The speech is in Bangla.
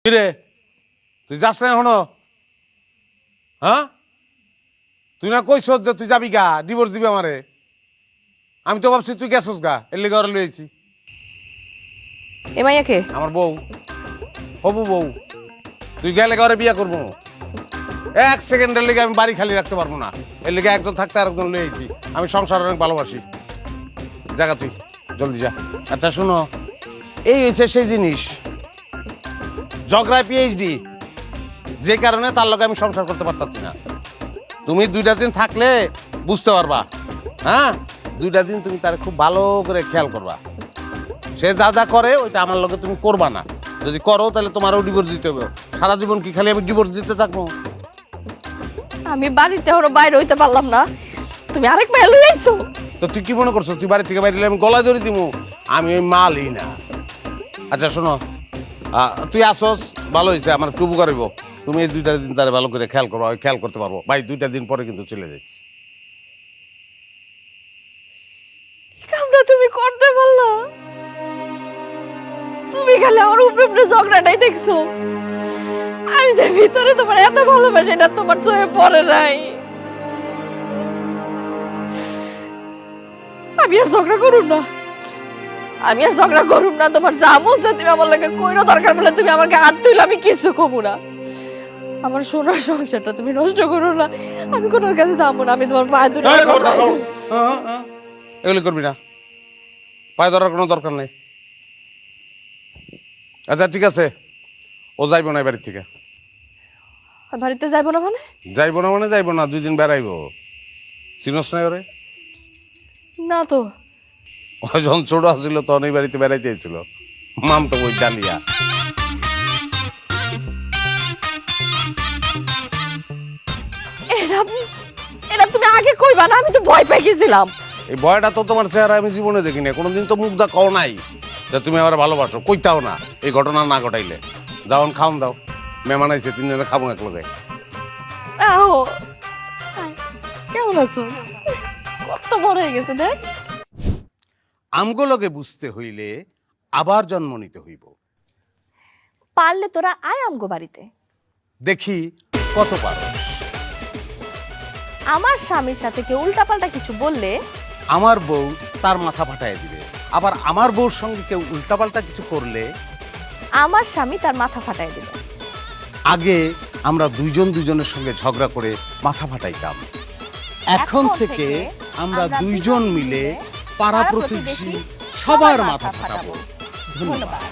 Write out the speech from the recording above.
কিরে তুই যাস না এখনো? হ্যাঁ, তুই না কইস যে তুই যাবি গা, ডিভোর্স দিবি আমারে। আমি তো ভাবছি তুই গেছস গা, এর লেগে ওরা লইছি। এ মাইয়াকে আমার বউ, হবু বউ। তুই গেলে ঘরে বিয়া করবো, এক সেকেন্ডের লেগে আমি বাড়ি খালি রাখতে পারবো না। এর লেগে একজন থাকতে আর একজন লইছি। আমি সংসার অনেক ভালোবাসি। জায়গা তুই জলদি যা। আচ্ছা শোনো, এই হয়েছে সেই জিনিস, ঝগড়ায় পিএইচডি, যে কারণে তার লগে আমি সংসার করতে পারতাছি না। তুমি 2টা দিন থাকলে বুঝতে পারবা। হ্যাঁ, 2টা দিন তুমি তার খুব ভালো করে খেয়াল করবা। সে যা যা করে ওইটা আমার লগে তুমি করবা না। যদি করো তাহলে তোমারও ডিভোর্স দিতে হবে। সারা জীবন কি খালি আমি ডিভোর্স দিতে থাকবো? আমি বাড়িতে ওর বাইরে হইতে পারলাম না, তুমি আরেক মাইয়া লই আইছো। তো তুই কি মনে করছো তুই বাড়ি থেকে বাইরে আমি গলায় ধরে দিবো? আমি ওই মালই না। আচ্ছা শোনো, তুই আসস, ভালো হয়েছে, আমার খুব উপকার হইব। তুমি এই 2টা দিন তারা ভালো করে খেয়াল করো, আমি খেয়াল করতে পারবো। ভাই 2টা দিন পরে কিন্তু চলে যাচ্ছি। কামটা তুমি করতে পারলা? তুমি খালি আমার উপরে উপরে ঝগড়াটাই দেখছো। আমি যে ভিতরে তোমার এত ভালোবাসি এটা তোমার চোখে পড়ে নাই। আমি আর ঝগড়া করুম না, আমি আর ঝগড়া করুম না। তোমার যা মন চায় তুমি আমার লাগে কইরো, দরকার পড়লে তুমি আমাকে হাত তুইলে আমি কিছু কমু না। আমার সোনার সংসারটা তুমি নষ্ট করো না। আমি কোনো কাছে যাবো না, আমি তোমার পায়ে ধরে। এগুলি করবি না, পায়ে ধরার কোনো দরকার নেই। আচ্ছা ঠিক আছে, ও যাইব না বাড়ির থেকে। বাড়িতে যাইবো না মানে? যাইব না মানে যাইব না, 2 দিন বেড়াইব। চিনস নাই ওরে? না তো। ও যখন ছোট আসছিল তখন এই বাড়িতে বেড়াইতে এসেছিল, মাম তো ওই ডালিয়া। এরা এরা তুমি আগে কইবা না, আমি তো ভয় পেয়ে গেছিলাম। এই ভয়টা তো তোমার চেহারা আমি জীবনে দেখি না। কোনোদিন তো মুখ দা কও নাই যে তুমি আমার ভালোবাসো, কইতাও না এই ঘটনা না ঘটাইলে। যাওন খাওন দাও, মেহমান আইছে, 3 জনে খাবো এক লগে। আও কেমন আছো? কত বড় হয়ে গেছে দেখ। আমগুলোকে বুঝতে হইলে আবার জন্ম নিতে হইব। পারলে তোরা আয় আমগো বাড়িতে, দেখি কত পারো। আমার স্বামীর সাথে কেউ উল্টাপাল্টা কিছু বললে আমার বউ তার মাথা ফাটায় দিবে, আবার আমার বউর সঙ্গে কেউ উল্টাপাল্টা কিছু করলে আমার স্বামী তার মাথা ফাটাই দিবে। আগে আমরা দুজনের সঙ্গে ঝগড়া করে মাথা ফাটাইতাম। এখন থেকে আমরা 2জন মিলে পাড়া প্রতিবেশী সবার মাথা ফাটাবো। ধন্যবাদ।